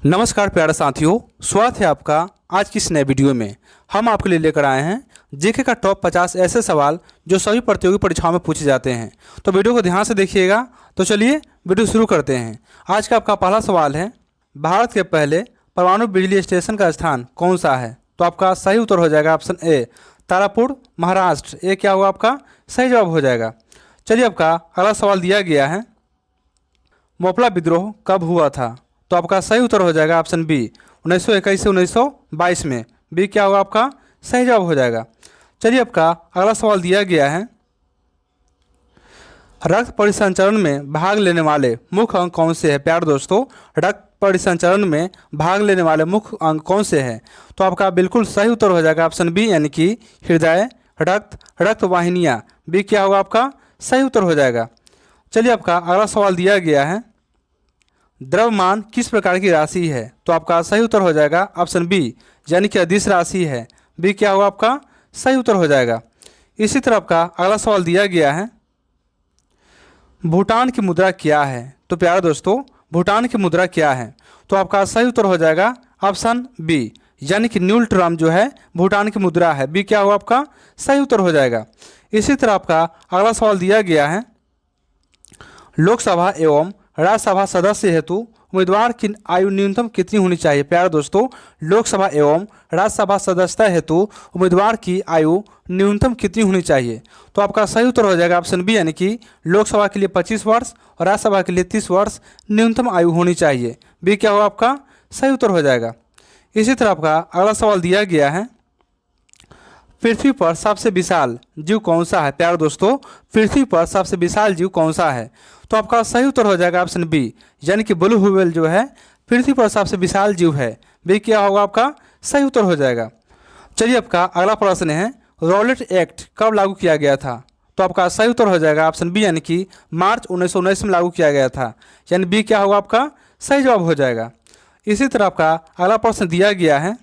नमस्कार प्यारे साथियों, स्वागत है आपका आज की इस नए वीडियो में। हम आपके लिए लेकर आए हैं जीके का टॉप 50 ऐसे सवाल जो सभी प्रतियोगी परीक्षाओं में पूछे जाते हैं। तो वीडियो को ध्यान से देखिएगा। तो चलिए वीडियो शुरू करते हैं। आज का आपका पहला सवाल है, भारत के पहले परमाणु बिजली स्टेशन का स्थान कौन सा है? तो आपका सही उत्तर हो जाएगा ऑप्शन ए, तारापुर, महाराष्ट्र। ये क्या होगा आपका सही जवाब हो जाएगा। चलिए आपका अगला सवाल दिया गया है, मोपला विद्रोह कब हुआ था? तो आपका सही उत्तर हो जाएगा ऑप्शन बी, 1921 से 1922 में। बी क्या होगा आपका सही जवाब हो जाएगा। चलिए आपका अगला सवाल दिया गया है, रक्त परिसंचरण में भाग लेने वाले मुख्य अंग कौन से हैं? प्यारे दोस्तों, रक्त परिसंचरण में भाग लेने वाले मुख्य अंग कौन से हैं? तो आपका बिल्कुल सही उत्तर हो जाएगा ऑप्शन बी, यानी कि हृदय, रक्त वाहिनियाँ। बी क्या होगा आपका सही उत्तर हो जाएगा। चलिए आपका अगला सवाल दिया गया है, द्रव्यमान किस प्रकार की राशि है? तो आपका सही उत्तर हो जाएगा ऑप्शन बी, यानी कि अदिश राशि है। बी क्या होगा आपका सही उत्तर हो जाएगा। इसी तरह आपका अगला सवाल दिया गया है, भूटान की मुद्रा क्या है? तो प्यारे दोस्तों, भूटान की मुद्रा क्या है? तो आपका सही उत्तर हो जाएगा ऑप्शन बी, यानी कि न्यूल ट्राम जो है भूटान की मुद्रा है। बी क्या होगा आपका सही उत्तर हो जाएगा। इसी तरह आपका अगला सवाल दिया गया है, लोकसभा एवं राज्यसभा सदस्य हेतु उम्मीदवार की आयु न्यूनतम कितनी होनी चाहिए? प्यारे दोस्तों, लोकसभा एवं राज्यसभा सदस्यता हेतु उम्मीदवार की आयु न्यूनतम कितनी होनी चाहिए? तो आपका सही उत्तर हो जाएगा ऑप्शन बी, यानी कि लोकसभा के लिए 25 वर्ष और राज्यसभा के लिए 30 वर्ष न्यूनतम आयु होनी चाहिए। बी क्या होगा आपका सही उत्तर हो जाएगा। इसी तरह आपका अगला सवाल दिया गया है, पृथ्वी पर सबसे विशाल जीव कौन सा है? प्यारे दोस्तों, पृथ्वी पर सबसे विशाल जीव कौन सा है? तो आपका सही उत्तर हो जाएगा ऑप्शन बी, यानी कि ब्लू व्हेल जो है पृथ्वी पर सबसे विशाल जीव है। बी क्या होगा आपका सही उत्तर हो जाएगा। चलिए आपका अगला प्रश्न है, रॉलेट एक्ट कब लागू किया गया था? तो आपका सही उत्तर हो जाएगा ऑप्शन बी, यानी कि मार्च 1919 में लागू किया गया था। यानी बी क्या होगा आपका सही जवाब हो जाएगा। इसी तरह आपका अगला प्रश्न दिया गया है,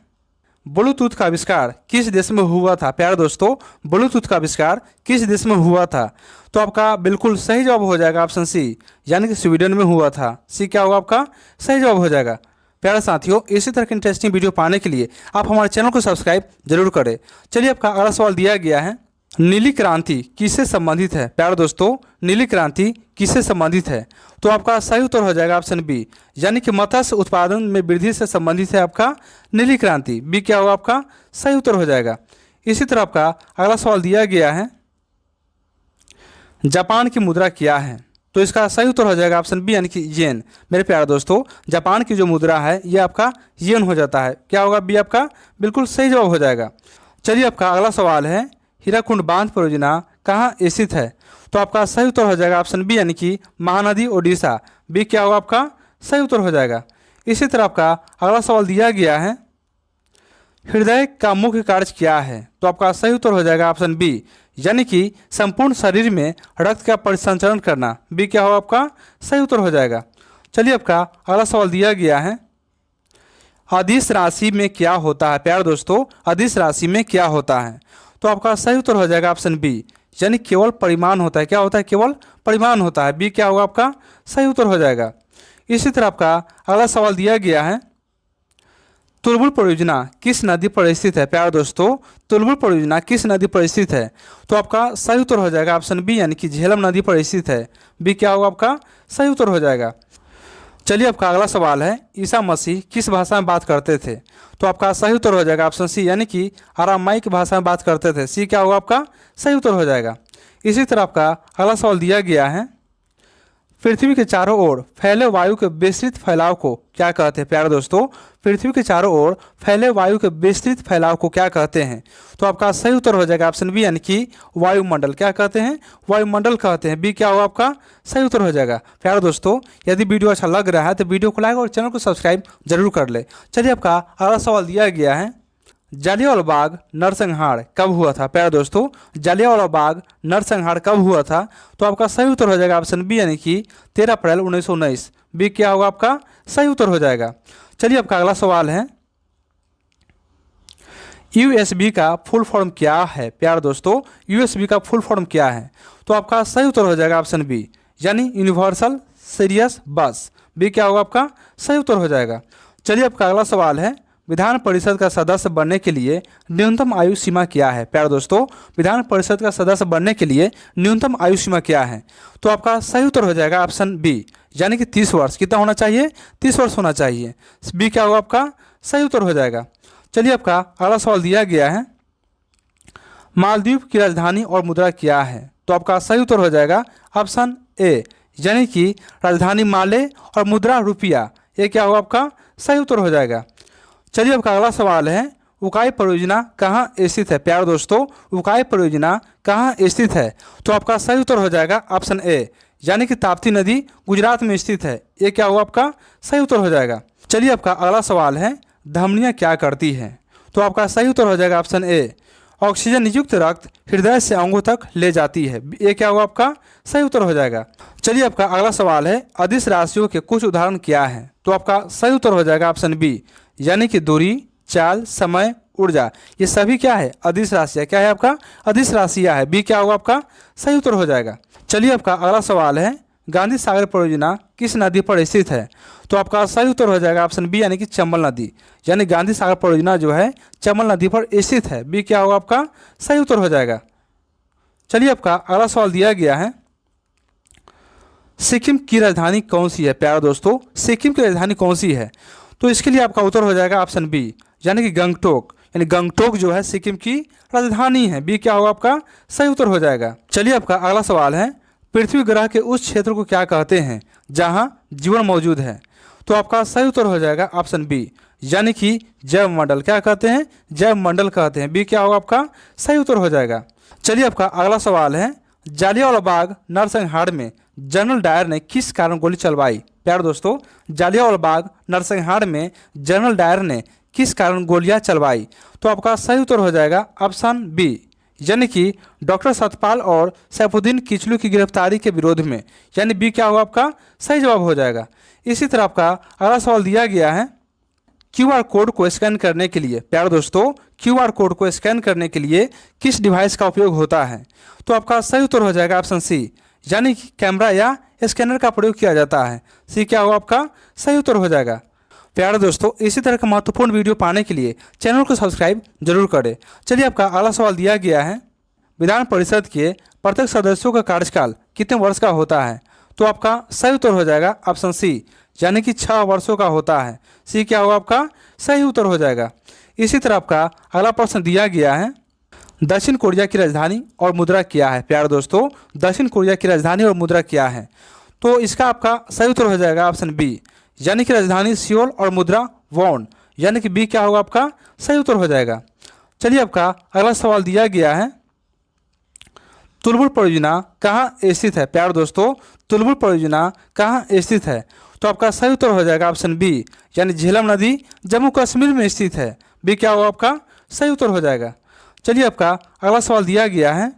ब्लूटूथ का आविष्कार किस देश में हुआ था? प्यारे दोस्तों, ब्लूटूथ का आविष्कार किस देश में हुआ था? तो आपका बिल्कुल सही जवाब हो जाएगा ऑप्शन सी, यानी कि स्वीडन में हुआ था। सी क्या होगा आपका सही जवाब हो जाएगा। प्यारे साथियों, इसी तरह की इंटरेस्टिंग वीडियो पाने के लिए आप हमारे चैनल को सब्सक्राइब जरूर करें। चलिए आपका अगला सवाल दिया गया है, नीली क्रांति किससे संबंधित है? प्यारे दोस्तों, नीली क्रांति किससे संबंधित है? तो आपका सही उत्तर हो जाएगा ऑप्शन बी, यानी कि मत्स्य उत्पादन में वृद्धि से संबंधित है आपका नीली क्रांति। बी क्या होगा आपका सही उत्तर हो जाएगा। इसी तरह आपका अगला सवाल दिया गया है, जापान की मुद्रा क्या है? तो इसका सही उत्तर हो जाएगा ऑप्शन बी, यानी कि येन। मेरे प्यारे दोस्तों, जापान की जो मुद्रा है ये आपका येन हो जाता है। क्या होगा बी आपका बिल्कुल सही जवाब हो जाएगा। चलिए आपका अगला सवाल है, हीराकुंड बांध परियोजना कहाँ स्थित है? तो आपका सही उत्तर हो जाएगा ऑप्शन बी, यानी कि महानदी ओडिशा। बी क्या होगा आपका सही उत्तर हो जाएगा। इसी तरह आपका अगला सवाल दिया गया है, हृदय का मुख्य कार्य क्या है? तो आपका सही उत्तर हो जाएगा ऑप्शन बी, यानी कि संपूर्ण शरीर में रक्त का परिसंचरण करना। बी क्या होगा आपका सही उत्तर हो जाएगा। चलिए आपका अगला सवाल दिया गया है, अदिश राशि में क्या होता है? प्यारे दोस्तों, अदिश राशि में क्या होता है? तो आपका सही उत्तर हो जाएगा ऑप्शन बी, यानी केवल परिमाण होता है। क्या होता है? केवल परिमाण होता है। बी क्या होगा आपका सही उत्तर हो जाएगा। इसी तरह आपका अगला सवाल दिया गया है, तुलबुल परियोजना किस नदी पर स्थित है? प्यारे दोस्तों, तुलबुल परियोजना किस नदी पर स्थित है? तो आपका सही उत्तर हो जाएगा ऑप्शन बी, यानी कि झेलम नदी पर स्थित है। बी क्या होगा आपका सही उत्तर हो जाएगा। चलिए आपका अगला सवाल है, ईसा मसीह किस भाषा में बात करते थे? तो आपका सही उत्तर हो जाएगा ऑप्शन सी, यानी कि अरामाइक भाषा में बात करते थे। सी क्या होगा आपका सही उत्तर हो जाएगा। इसी तरह आपका अगला सवाल दिया गया है, पृथ्वी के चारों ओर फैले वायु के विस्तृत फैलाव को क्या कहते हैं? प्यारे दोस्तों, पृथ्वी के चारों ओर फैले वायु के विस्तृत फैलाव को क्या कहते हैं? तो आपका सही उत्तर हो जाएगा ऑप्शन बी, यानी कि वायुमंडल। क्या कहते हैं? वायुमंडल कहते हैं। बी क्या होगा आपका सही उत्तर हो जाएगा। प्यारे दोस्तों, यदि वीडियो अच्छा लग रहा है तो वीडियो को लाइक और चैनल को सब्सक्राइब जरूर कर ले। चलिए आपका अगला सवाल दिया गया है, जालियांवाला बाग नरसंहार कब हुआ था? प्यारे दोस्तों, जालियांवाला बाग नरसंहार कब हुआ था? तो आपका सही उत्तर हो जाएगा ऑप्शन बी, यानी कि 13 अप्रैल 1919। बी क्या होगा आपका सही उत्तर हो जाएगा। चलिए आपका अगला सवाल है, यूएसबी का फुल फॉर्म क्या है? प्यारे दोस्तों, यूएसबी का फुल फॉर्म क्या है? तो आपका सही उत्तर हो जाएगा ऑप्शन बी, यानी यूनिवर्सल सीरियस बस। बी क्या होगा आपका सही उत्तर हो जाएगा। चलिए आपका अगला सवाल है, विधान परिषद का सदस्य बनने के लिए न्यूनतम आयु सीमा क्या है। प्यारे दोस्तों, विधान परिषद का सदस्य बनने के लिए न्यूनतम आयु सीमा क्या है। तो आपका सही उत्तर हो जाएगा ऑप्शन बी, यानी कि 30 वर्ष। कितना होना चाहिए? 30 वर्ष होना चाहिए। बी क्या होगा आपका सही उत्तर हो जाएगा। चलिए आपका अगला सवाल दिया गया है, मालदीव की राजधानी और मुद्रा क्या है। तो आपका सही उत्तर हो जाएगा ऑप्शन ए, यानी कि राजधानी माले और मुद्रा रुपया। ये क्या होगा आपका सही उत्तर हो जाएगा। चलिए आपका अगला सवाल है, उकाई परियोजना कहाँ स्थित है। प्यारे दोस्तों, उकाई परियोजना कहाँ स्थित है। तो आपका सही उत्तर हो जाएगा ऑप्शन ए, यानी कि ताप्ती नदी गुजरात में स्थित है। ये क्या होगा आपका सही उत्तर हो जाएगा। चलिए आपका अगला सवाल है, धमनियाँ क्या करती हैं। तो आपका सही उत्तर हो जाएगा ऑप्शन ए, ऑक्सीजन युक्त रक्त हृदय से अंगों तक ले जाती है। ये क्या होगा आपका सही उत्तर हो जाएगा। चलिए आपका अगला सवाल है, अदिश राशियों के कुछ उदाहरण क्या हैं। तो आपका सही उत्तर हो जाएगा ऑप्शन बी, यानी कि दूरी, चाल, समय, ऊर्जा। ये सभी क्या है? अदिश राशियाँ। क्या है आपका अदिश राशियाँ है। बी क्या होगा आपका सही उत्तर हो जाएगा। चलिए आपका अगला सवाल है, गांधी सागर परियोजना किस नदी पर स्थित है। तो आपका सही उत्तर हो जाएगा ऑप्शन बी, यानी कि चंबल नदी। यानी गांधी सागर परियोजना जो है चंबल नदी पर स्थित है। बी क्या होगा आपका सही उत्तर हो जाएगा। चलिए आपका अगला सवाल दिया गया है, सिक्किम की राजधानी कौन सी है। प्यारे दोस्तों, सिक्किम की राजधानी कौन सी है। तो इसके लिए आपका उत्तर हो जाएगा ऑप्शन बी, यानी कि गंगटोक। यानी गंगटोक जो है सिक्किम की राजधानी है। बी क्या होगा आपका सही उत्तर हो जाएगा। चलिए आपका अगला सवाल है, पृथ्वी ग्रह के उस क्षेत्र को क्या कहते हैं जहां जीवन मौजूद है। तो आपका सही उत्तर हो जाएगा ऑप्शन बी, यानी कि जैव मंडल। क्या कहते हैं? जैव मंडल कहते हैं। बी क्या होगा आपका सही उत्तर हो जाएगा। चलिए आपका अगला सवाल है, जालियांवाला बाग नरसंहार में जनरल डायर ने किस कारण गोली चलवाई। प्यारे दोस्तों, जालियांवाला बाग नरसंहार में जनरल डायर ने किस कारण गोलियां चलवाई। तो आपका सही उत्तर हो जाएगा ऑप्शन बी, यानी कि डॉक्टर सतपाल और सैफुद्दीन किचलू की गिरफ्तारी के विरोध में। यानी बी क्या होगा आपका सही जवाब हो जाएगा। इसी तरह आपका अगला सवाल दिया गया है, क्यूआर कोड को स्कैन करने के लिए। प्यारे दोस्तों, क्यूआर कोड को स्कैन करने के लिए किस डिवाइस का उपयोग होता है। तो आपका सही उत्तर हो जाएगा ऑप्शन सी, यानी कि कैमरा या स्कैनर का प्रयोग किया जाता है। सी क्या होगा आपका सही उत्तर हो जाएगा। प्यारे दोस्तों, इसी तरह का महत्वपूर्ण वीडियो पाने के लिए चैनल को सब्सक्राइब जरूर करें। चलिए आपका अगला सवाल दिया गया है, विधान परिषद के प्रत्येक सदस्यों का कार्यकाल कितने वर्ष का होता है। तो आपका सही उत्तर हो जाएगा ऑप्शन सी, यानी कि 6 वर्षों का होता है। सी क्या होगा आपका सही उत्तर हो जाएगा। इसी तरह आपका अगला प्रश्न दिया गया है, दक्षिण कोरिया की राजधानी और मुद्रा क्या है। प्यारे दोस्तों, दक्षिण कोरिया की राजधानी और मुद्रा क्या है। तो इसका आपका सही उत्तर हो जाएगा ऑप्शन बी, यानी कि राजधानी सियोल और मुद्रा वॉन। यानी कि बी क्या होगा आपका सही उत्तर हो जाएगा। चलिए आपका अगला सवाल दिया गया है, तुलबुल परियोजना कहाँ स्थित है। प्यारे दोस्तों, तुलबुल परियोजना कहाँ स्थित है। तो आपका सही उत्तर हो जाएगा ऑप्शन बी, यानी झेलम नदी जम्मू कश्मीर में स्थित है। बी क्या होगा आपका सही उत्तर हो जाएगा। चलिए आपका अगला सवाल दिया गया है,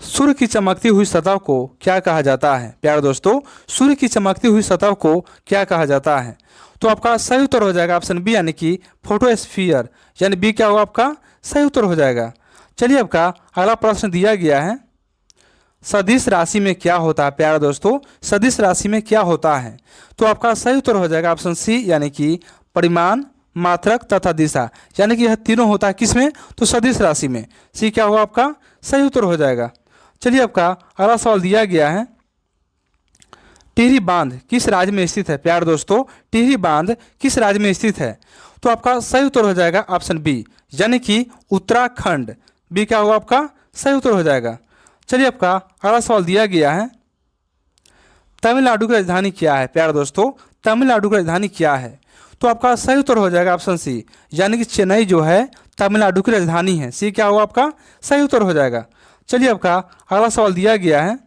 सूर्य की चमकती हुई सतह को क्या कहा जाता है। प्यारे दोस्तों, सूर्य की चमकती हुई सतह को क्या कहा जाता है। तो आपका सही उत्तर हो जाएगा ऑप्शन बी, यानी कि फोटोस्फीयर। यानी बी क्या होगा आपका सही उत्तर हो जाएगा। चलिए आपका अगला प्रश्न दिया गया है, सदिश राशि में क्या होता है। प्यारे दोस्तों, सदिश राशि में क्या होता है। तो आपका सही उत्तर हो जाएगा ऑप्शन सी, यानी कि परिमाण, मात्रक तथा दिशा। यानी कि यह तीनों होता है किसमें, तो सदिश राशि में। सी क्या होगा आपका सही उत्तर हो जाएगा। चलिए आपका अगला सवाल दिया गया है, टिहरी बांध किस राज्य में स्थित है। प्यारे दोस्तों, टिहरी बांध किस राज्य में स्थित है। तो आपका सही उत्तर हो जाएगा ऑप्शन बी, यानी कि उत्तराखंड। बी क्या होगा आपका सही उत्तर हो जाएगा। चलिए आपका अगला सवाल दिया गया है, तमिलनाडु की राजधानी क्या है। प्यारे दोस्तों, तमिलनाडु की राजधानी क्या है। तो आपका सही उत्तर हो जाएगा ऑप्शन सी, यानी कि चेन्नई जो है तमिलनाडु की राजधानी है। सी क्या होगा आपका सही उत्तर हो जाएगा। चलिए आपका अगला सवाल दिया गया है,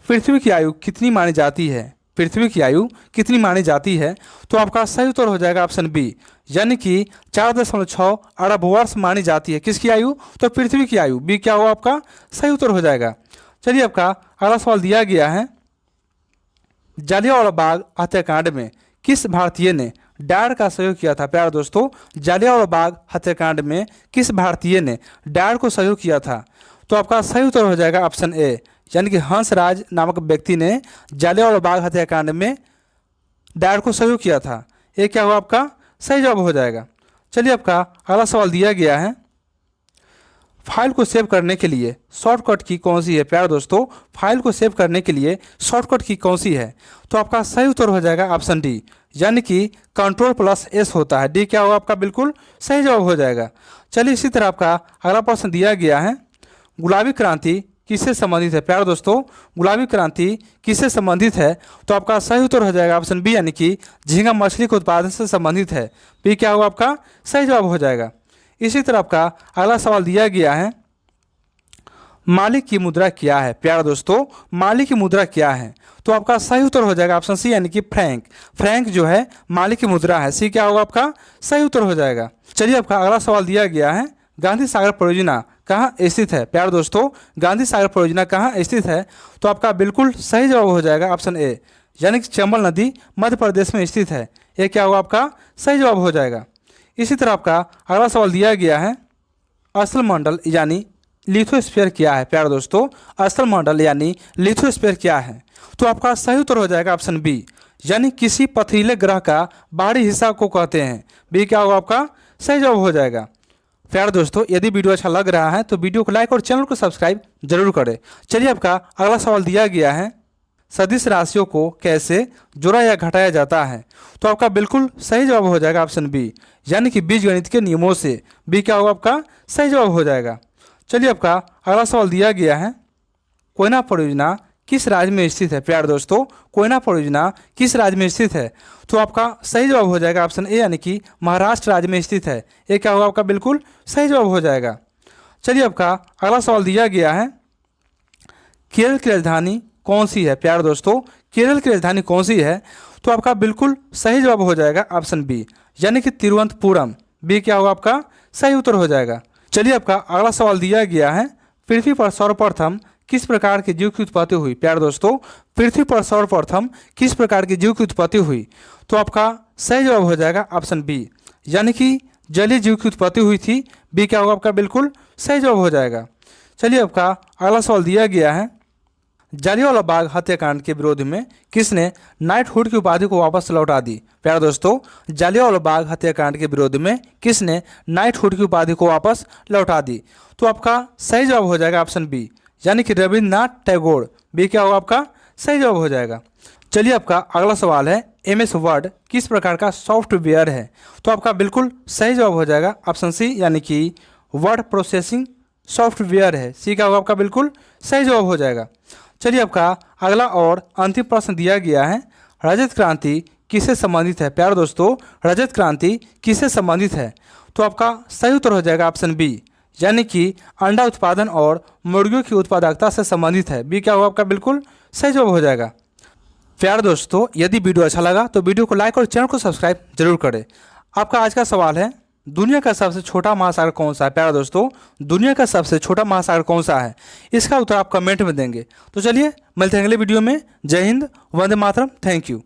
पृथ्वी की आयु कितनी मानी जाती है। पृथ्वी की आयु कितनी मानी जाती है। तो आपका सही उत्तर हो जाएगा ऑप्शन बी, यानी कि 4.6 अरब वर्ष मानी जाती है। किसकी आयु, तो पृथ्वी की आयु। बी क्या होगा आपका सही उत्तर हो जाएगा। चलिए आपका अगला सवाल दिया गया है, जालियांवाला बाग हत्याकांड में किस भारतीय ने डायर का सहयोग किया था। प्यारे दोस्तों, जालियांवाला बाग हत्याकांड में किस भारतीय ने डायर को सहयोग किया था। तो आपका सही उत्तर हो जाएगा ऑप्शन ए, यानी कि हंसराज नामक व्यक्ति ने जालियांवाला बाग हत्याकांड में डायरेक्ट को सहयोग किया था। ये क्या हुआ आपका सही जवाब हो जाएगा। चलिए आपका अगला सवाल दिया गया है, फाइल को सेव करने के लिए शॉर्टकट की कौन सी है। प्यारे दोस्तों, फाइल को सेव करने के लिए शॉर्टकट की कौन सी है, तो आपका सही उत्तर हो जाएगा ऑप्शन डी, यानी कि Ctrl+S होता है। डी क्या होगा आपका बिल्कुल सही जवाब हो जाएगा। चलिए इसी तरह आपका अगला प्रश्न दिया गया है, गुलाबी क्रांति किससे संबंधित है। प्यारे दोस्तों, गुलाबी क्रांति किससे संबंधित है, तो आपका सही उत्तर हो जाएगा ऑप्शन बी, यानी कि झींगा मछली के उत्पादन से संबंधित है। बी क्या होगा आपका सही जवाब हो जाएगा। इसी तरह आपका अगला सवाल दिया गया है, माली की मुद्रा क्या है। प्यारे दोस्तों, माली की मुद्रा क्या है, तो आपका सही उत्तर हो जाएगा ऑप्शन सी, यानी कि फ्रैंक। फ्रैंक जो है माली की मुद्रा है। सी क्या होगा आपका सही उत्तर हो जाएगा। चलिए आपका अगला सवाल दिया गया है, गांधी सागर परियोजना कहाँ स्थित है। प्यारे दोस्तों, गांधी सागर परियोजना कहाँ स्थित है, तो आपका बिल्कुल सही जवाब हो जाएगा ऑप्शन ए, यानी कि चंबल नदी मध्य प्रदेश में स्थित है। ये क्या होगा आपका सही जवाब हो जाएगा। इसी तरह आपका अगला सवाल दिया गया है, स्थल मंडल यानी लिथोस्फीयर क्या है। प्यारे दोस्तों, स्थल मंडल यानी लिथोस्फीयर क्या है, तो आपका सही उत्तर हो जाएगा ऑप्शन बी, यानी किसी पथरीले ग्रह का बाहरी हिस्सा को कहते हैं। बी क्या होगा आपका सही जवाब हो जाएगा। प्यारे दोस्तों, यदि वीडियो अच्छा लग रहा है तो वीडियो को लाइक और चैनल को सब्सक्राइब जरूर करें। चलिए आपका अगला सवाल दिया गया है, सदिश राशियों को कैसे जोड़ा या घटाया जाता है, तो आपका बिल्कुल सही जवाब हो जाएगा ऑप्शन बी, यानी कि बीजगणित के नियमों से। बी क्या होगा आपका सही जवाब हो जाएगा। चलिए आपका अगला सवाल दिया गया है, कोयना परियोजना किस राज्य में स्थित है। प्यारे दोस्तों, कोयना परियोजना किस राज्य में स्थित है, तो आपका सही जवाब हो जाएगा ऑप्शन ए, यानी कि महाराष्ट्र राज्य में स्थित है। ये क्या होगा आपका बिल्कुल सही जवाब हो जाएगा। चलिए आपका अगला सवाल दिया गया है, केरल की राजधानी कौन सी है। प्यारे दोस्तों, केरल की राजधानी कौन सी है, तो आपका बिल्कुल सही जवाब हो जाएगा ऑप्शन बी, यानी कि तिरुवनंतपुरम। बी क्या होगा आपका सही उत्तर हो जाएगा। चलिए आपका अगला सवाल दिया गया है, पृथ्वी पर सर्वप्रथम किस प्रकार के जीव की उत्पत्ति हुई। प्यारे दोस्तों, पृथ्वी पर सर्वप्रथम किस प्रकार के जीव की उत्पत्ति हुई, तो आपका सही जवाब हो जाएगा ऑप्शन बी, यानी कि जलीय जीव की उत्पत्ति हुई थी। बी क्या होगा आपका बिल्कुल सही जवाब हो जाएगा। चलिए आपका अगला सवाल दिया गया है, जालियांवाला बाग हत्याकांड के विरोध में किसने नाइटहुड की उपाधि को वापस लौटा दी। प्यारे दोस्तों, जालियांवाला बाग हत्याकांड के विरोध में किसने नाइटहुड की उपाधि को वापस लौटा दी, तो आपका सही जवाब हो जाएगा ऑप्शन बी, यानी कि रविन्द्रनाथ टैगोर। बी क्या होगा आपका सही जवाब हो जाएगा। चलिए आपका अगला सवाल है, MS वर्ड किस प्रकार का सॉफ्टवेयर है, तो आपका बिल्कुल सही जवाब हो जाएगा ऑप्शन सी, यानी कि वर्ड प्रोसेसिंग सॉफ्टवेयर है। सी क्या होगा आपका बिल्कुल सही जवाब हो जाएगा। चलिए आपका अगला और अंतिम प्रश्न दिया गया है, रजत क्रांति किससे संबंधित है। प्यारे दोस्तों, रजत क्रांति किससे संबंधित है, तो आपका सही उत्तर हो जाएगा ऑप्शन बी, यानी कि अंडा उत्पादन और मुर्गियों की उत्पादकता से संबंधित है। बी क्या होगा आपका बिल्कुल सही जवाब हो जाएगा। प्यारे दोस्तों, यदि वीडियो अच्छा लगा तो वीडियो को लाइक और चैनल को सब्सक्राइब जरूर करें। आपका आज का सवाल है, दुनिया का सबसे छोटा महासागर कौन सा है। प्यारे दोस्तों, दुनिया का सबसे छोटा महासागर कौन सा है, इसका उत्तर आप कमेंट में देंगे। तो चलिए मिलते हैं अगले वीडियो में। जय हिंद, वंदे मातरम, थैंक यू।